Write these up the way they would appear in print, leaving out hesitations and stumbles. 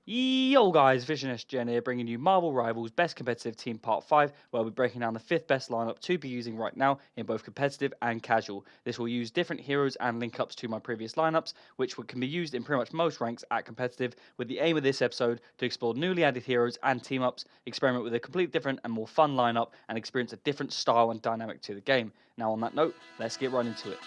Yo guys, Visionist Jen here, bringing you Marvel Rivals Best Competitive Team Part 5, where we'll be breaking down the 5th best lineup to be using right now in both competitive and casual. This will use different heroes and link ups to my previous lineups, which can be used in pretty much most ranks at competitive, with the aim of this episode to explore newly added heroes and team ups, experiment with a completely different and more fun lineup, and experience a different style and dynamic to the game. Now on that note, let's get right into it.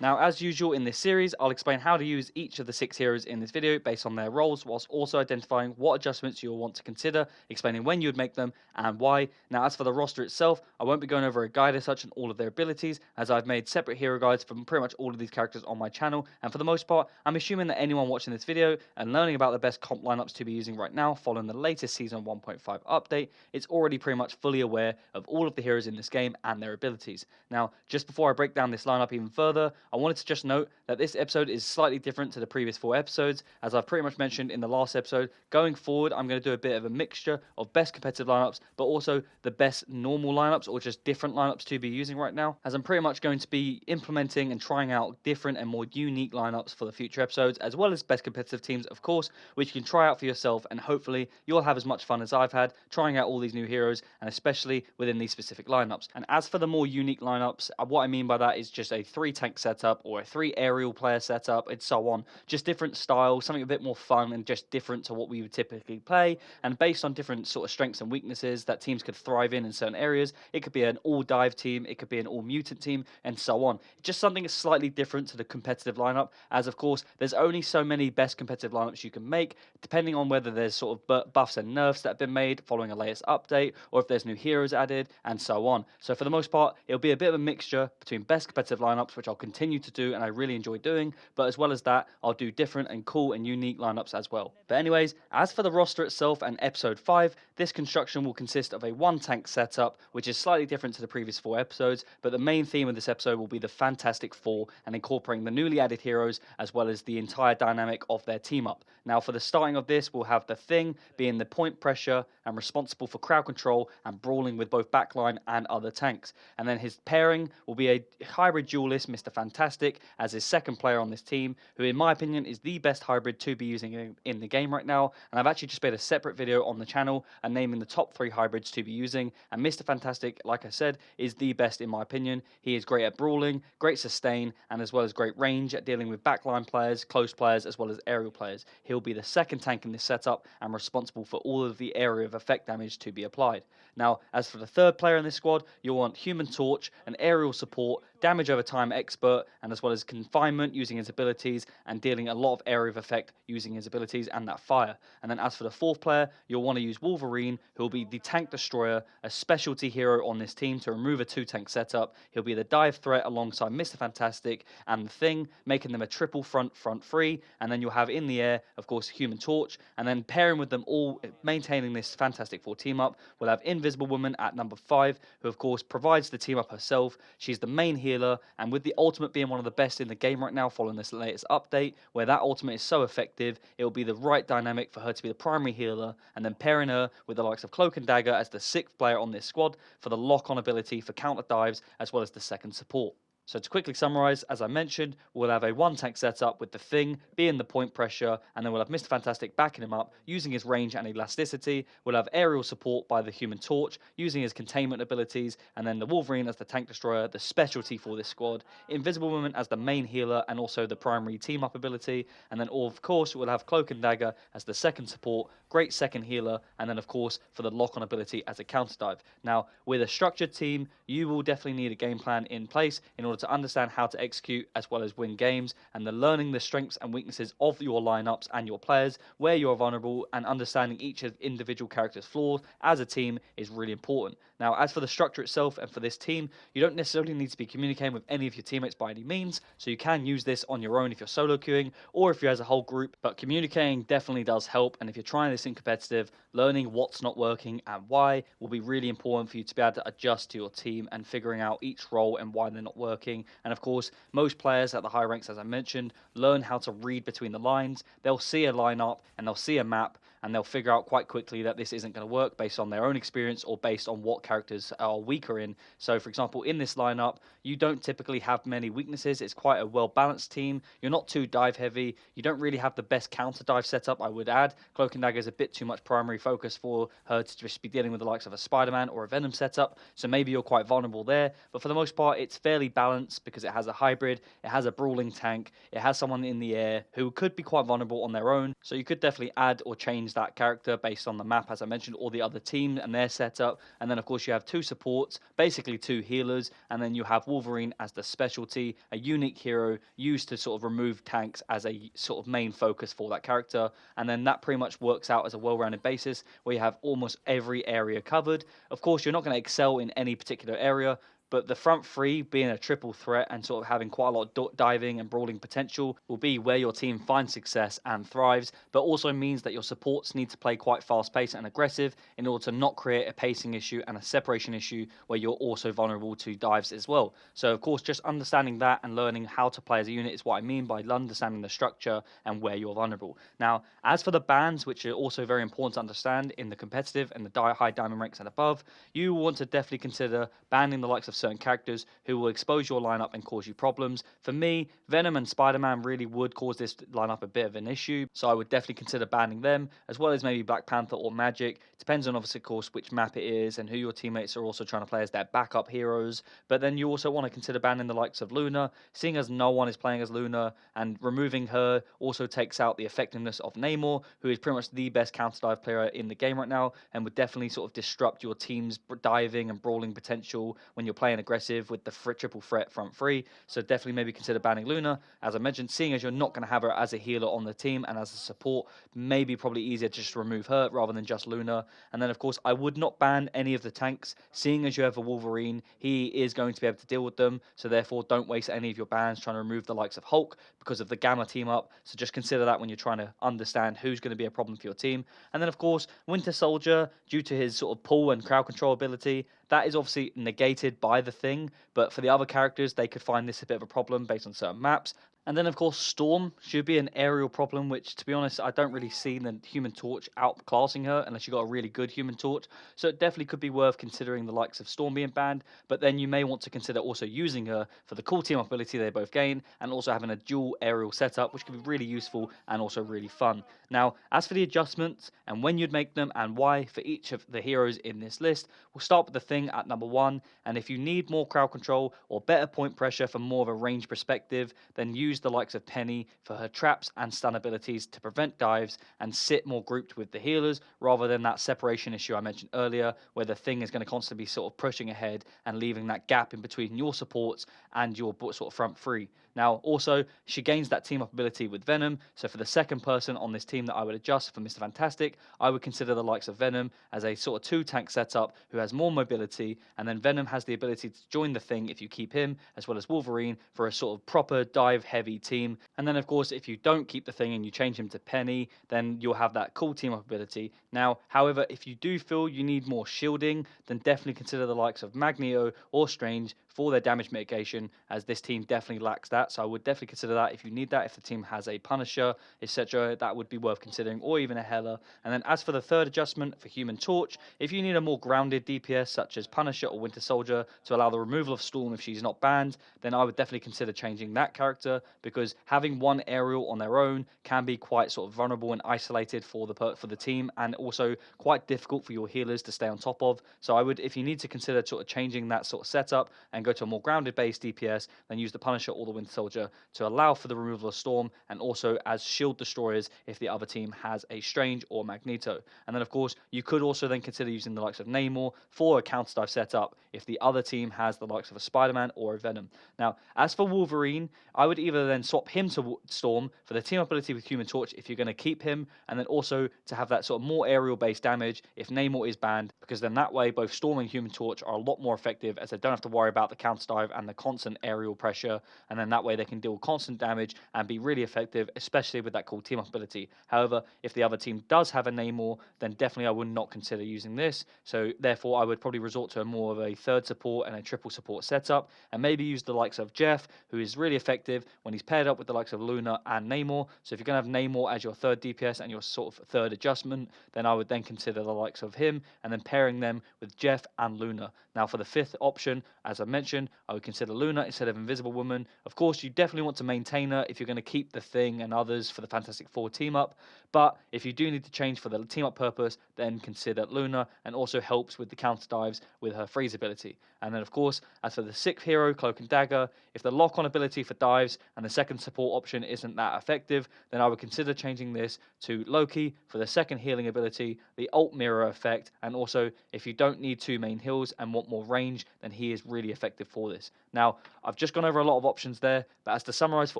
Now, as usual in this series, I'll explain how to use each of the 6 heroes in this video based on their roles, whilst also identifying what adjustments you'll want to consider, explaining when you would make them and why. Now, as for the roster itself, I won't be going over a guide as such on all of their abilities, as I've made separate hero guides for pretty much all of these characters on my channel, and for the most part, I'm assuming that anyone watching this video and learning about the best comp lineups to be using right now following the latest Season 1.5 update, is already pretty much fully aware of all of the heroes in this game and their abilities. Now, just before I break down this lineup even further, I wanted to just note that this episode is slightly different to the previous 4 episodes. As I've pretty much mentioned in the last episode, going forward I'm going to do a bit of a mixture of best competitive lineups, but also the best normal lineups or just different lineups to be using right now, as I'm pretty much going to be implementing and trying out different and more unique lineups for the future episodes, as well as best competitive teams, of course, which you can try out for yourself, and hopefully you'll have as much fun as I've had trying out all these new heroes, and especially within these specific lineups. And as for the more unique lineups, what I mean by that is just a 3 tank setup or a 3 aerial player setup and so on. Just different styles, something a bit more fun and just different to what we would typically play, and based on different sort of strengths and weaknesses that teams could thrive in certain areas. It could be an all dive team, it could be an all mutant team, and so on. Just something slightly different to the competitive lineup, as of course there's only so many best competitive lineups you can make, depending on whether there's sort of buffs and nerfs that have been made following a latest update, or if there's new heroes added, and so on. So for the most part, it'll be a bit of a mixture between best competitive lineups, which I'll continue to do and I really enjoy doing, but as well as that, I'll do different and cool and unique lineups as well. But anyways, as for the roster itself and episode 5, this construction will consist of a 1 tank setup, which is slightly different to the previous 4 episodes, but the main theme of this episode will be the Fantastic Four and incorporating the newly added heroes as well as the entire dynamic of their team up. Now for the starting of this, we'll have the Thing being the point pressure and responsible for crowd control and brawling with both backline and other tanks. And then his pairing will be a hybrid duelist, Mr. Fantastic, as his second player on this team, who in my opinion is the best hybrid to be using in the game right now. And I've actually just made a separate video on the channel and naming the top 3 hybrids to be using. And Mr. Fantastic, like I said, is the best in my opinion. He is great at brawling, great sustain, and as well as great range at dealing with backline players, close players, as well as aerial players. He'll be the second tank in this setup and responsible for all of the area of effect damage to be applied. Now, as for the third player in this squad, you'll want Human Torch, an aerial support, damage over time expert, and as well as confinement using his abilities and dealing a lot of area of effect using his abilities and that fire. And then as for the fourth player, you'll want to use Wolverine, who will be the tank destroyer, a specialty hero on this team to remove a 2 tank setup. He'll be the dive threat alongside Mr. Fantastic and the Thing, making them a triple front 3. And then you'll have in the air, of course, Human Torch, and then pairing with them all, maintaining this Fantastic Four team up, we'll have Invisible Woman at number 5, who of course provides the team up herself. She's the main healer, and with the ultimate being one of the best in the game right now following this latest update, where that ultimate is so effective, it will be the right dynamic for her to be the primary healer, and then pairing her with the likes of Cloak and Dagger as the 6th player on this squad for the lock-on ability for counter dives, as well as the second support. So to quickly summarise, as I mentioned, we'll have a 1 tank setup with the Thing being the point pressure, and then we'll have Mr. Fantastic backing him up using his range and elasticity. We'll have aerial support by the Human Torch using his containment abilities, and then the Wolverine as the tank destroyer, the specialty for this squad. Invisible Woman as the main healer and also the primary team up ability, and then of course we'll have Cloak and Dagger as the second support, great second healer, and then of course for the lock-on ability as a counter dive. Now with a structured team, you will definitely need a game plan in place in order to understand how to execute as well as win games, and learning the strengths and weaknesses of your lineups and your players, where you're vulnerable, and understanding each of individual characters' flaws as a team is really important. Now, as for the structure itself and for this team, you don't necessarily need to be communicating with any of your teammates by any means, so you can use this on your own if you're solo queuing or if you're as a whole group, but communicating definitely does help, and if you're trying this in competitive, learning what's not working and why will be really important for you to be able to adjust to your team and figuring out each role and why they're not working. And of course, most players at the high ranks, as I mentioned, learn how to read between the lines. They'll see a lineup and they'll see a map, and they'll figure out quite quickly that this isn't going to work based on their own experience or based on what characters are weaker in. So, for example, in this lineup, you don't typically have many weaknesses. It's quite a well balanced team. You're not too dive heavy. You don't really have the best counter dive setup, I would add. Cloak and Dagger is a bit too much primary focus for her to just be dealing with the likes of a Spider-Man or a Venom setup. So maybe you're quite vulnerable there. But for the most part, it's fairly balanced because it has a hybrid, it has a brawling tank, it has someone in the air who could be quite vulnerable on their own. So you could definitely add or change that character based on the map, as I mentioned, or the other team and their setup. And then, of course, you have two supports, basically two healers, and then you have Wolverine as the specialty, a unique hero used to sort of remove tanks as a sort of main focus for that character. And then that pretty much works out as a well-rounded basis where you have almost every area covered. Of course, you're not going to excel in any particular area, but the front three being a triple threat and sort of having quite a lot of diving and brawling potential will be where your team finds success and thrives, but also means that your supports need to play quite fast paced and aggressive in order to not create a pacing issue and a separation issue where you're also vulnerable to dives as well. So, of course, just understanding that and learning how to play as a unit is what I mean by understanding the structure and where you're vulnerable. Now, as for the bans, which are also very important to understand in the competitive and the high diamond ranks and above, you want to definitely consider banning the likes of certain characters who will expose your lineup and cause you problems. For me, Venom and Spider-Man really would cause this lineup a bit of an issue, so I would definitely consider banning them, as well as maybe Black Panther or Magic. Depends on, obviously, of course, which map it is and who your teammates are also trying to play as their backup heroes. But then you also want to consider banning the likes of Luna, seeing as no one is playing as Luna, and removing her also takes out the effectiveness of Namor, who is pretty much the best counter dive player in the game right now, and would definitely sort of disrupt your team's diving and brawling potential when you're playing aggressive with the triple threat front three. So definitely maybe consider banning Luna. As I mentioned, seeing as you're not going to have her as a healer on the team and as a support, maybe probably easier to just remove her rather than just Luna. And then, of course, I would not ban any of the tanks. Seeing as you have a Wolverine, he is going to be able to deal with them. So therefore, don't waste any of your bans trying to remove the likes of Hulk because of the Gamma team up. So just consider that when you're trying to understand who's going to be a problem for your team. And then, of course, Winter Soldier, due to his sort of pull and crowd control ability, that is obviously negated by the Thing, but for the other characters, they could find this a bit of a problem based on certain maps. And then, of course, Storm should be an aerial problem, which, to be honest, I don't really see the Human Torch outclassing her unless you've got a really good Human Torch. So it definitely could be worth considering the likes of Storm being banned, but then you may want to consider also using her for the cool team up ability they both gain, and also having a dual aerial setup, which could be really useful and also really fun. Now, as for the adjustments and when you'd make them and why for each of the heroes in this list, we'll start with the Thing at number 1, and if you need more crowd control or better point pressure from more of a range perspective, then use the likes of Penny for her traps and stun abilities to prevent dives and sit more grouped with the healers rather than that separation issue I mentioned earlier where the Thing is going to constantly be sort of pushing ahead and leaving that gap in between your supports and your sort of front three. Now, also, she gains that team up ability with Venom, so for the second person on this team that I would adjust for Mr. Fantastic, I would consider the likes of Venom as a sort of two-tank setup who has more mobility, and then Venom has the ability to join the Thing if you keep him, as well as Wolverine, for a sort of proper dive-heavy team. And then, of course, if you don't keep the Thing and you change him to Penny, then you'll have that cool team-up ability. Now, however, if you do feel you need more shielding, then definitely consider the likes of Magneto or Strange for their damage mitigation, as this team definitely lacks that. So I would definitely consider that if you need that. If the team has a Punisher, etc., that would be worth considering, or even a Hela. And then as for the third adjustment for Human Torch, if you need a more grounded DPS such as Punisher or Winter Soldier to allow the removal of Storm if she's not banned, then I would definitely consider changing that character, because having one aerial on their own can be quite sort of vulnerable and isolated for the team, and also quite difficult for your healers to stay on top of. So I would, if you need to consider sort of changing that sort of setup and go to a more grounded based DPS, then use the Punisher or the Winter Soldier to allow for the removal of Storm, and also as shield destroyers if the other team has a Strange or Magneto. And then, of course, you could also then consider using the likes of Namor for a counter dive setup if the other team has the likes of a Spider-Man or a Venom. Now, as for Wolverine, I would either then swap him to Storm for the team ability with Human Torch if you're going to keep him, and then also to have that sort of more aerial based damage if Namor is banned, because then that way both Storm and Human Torch are a lot more effective, as they don't have to worry about the counter dive and the constant aerial pressure, and then that way they can deal constant damage and be really effective, especially with that cool team up ability. However, if the other team does have a Namor, then definitely I would not consider using this. So therefore, I would probably resort to a more of a third support and a triple support setup, and maybe use the likes of Jeff, who is really effective when he's paired up with the likes of Luna and Namor. So if you're going to have Namor as your third DPS and your sort of third adjustment, then I would then consider the likes of him and then pairing them with Jeff and Luna. Now for the fifth option, as I mentioned, I would consider Luna instead of Invisible Woman. Of course, you definitely want to maintain her if you're going to keep the Thing and others for the Fantastic Four team up. But if you do need to change for the team up purpose, then consider Luna, and also helps with the counter dives with her freeze ability. And then of course, as for the sixth hero, Cloak and Dagger, if the lock on ability for dives and the second support option isn't that effective, then I would consider changing this to Loki for the second healing ability, the ult mirror effect, and also if you don't need two main heals and want more range, then he is really effective for this. Now, I've just gone over a lot of options there, but as to summarize for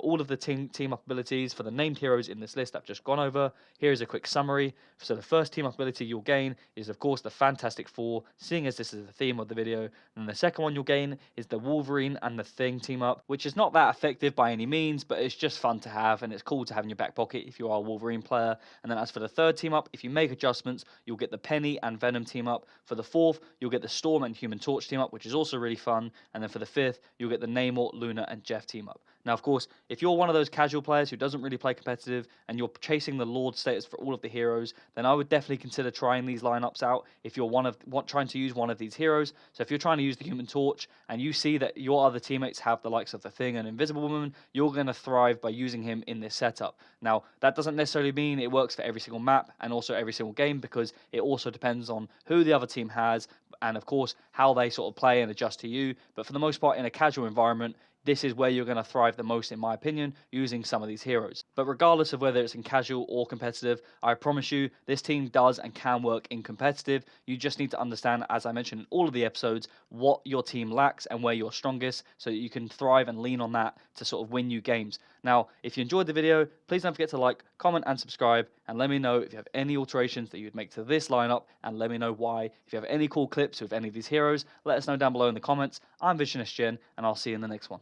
all of the team up abilities for the named heroes in this list I've just gone over, here is a quick summary. So the first team up ability you'll gain is of course the Fantastic Four, seeing as this is the theme of the video. And the second one you'll gain is the Wolverine and the Thing team up, which is not that effective by any means, but it's just fun to have and it's cool to have in your back pocket if you are a Wolverine player. And then as for the third team up, if you make adjustments, you'll get the Penny and Venom team up. For the fourth, you'll get the Storm and Human Torch team up, which is also really fun. And then for the fifth, you'll get the Namor, Luna, and Jeff team up. Now, of course, if you're one of those casual players who doesn't really play competitive and you're chasing the Lord status for all of the heroes, then I would definitely consider trying these lineups out if you're trying to use one of these heroes. So if you're trying to use the Human Torch and you see that your other teammates have the likes of the Thing and Invisible Woman, you're going to thrive by using him in this setup. Now, that doesn't necessarily mean it works for every single map and also every single game, because it also depends on who the other team has and, of course, how they sort of play and adjust to you. But for the most part, in a casual environment, this is where you're going to thrive the most, in my opinion, using some of these heroes. But regardless of whether it's in casual or competitive, I promise you, this team does and can work in competitive. You just need to understand, as I mentioned in all of the episodes, what your team lacks and where you're strongest, so that you can thrive and lean on that to sort of win you games. Now, if you enjoyed the video, please don't forget to like, comment, and subscribe, and let me know if you have any alterations that you'd make to this lineup, and let me know why. If you have any cool clips with any of these heroes, let us know down below in the comments. I'm Visionist Gen, and I'll see you in the next one.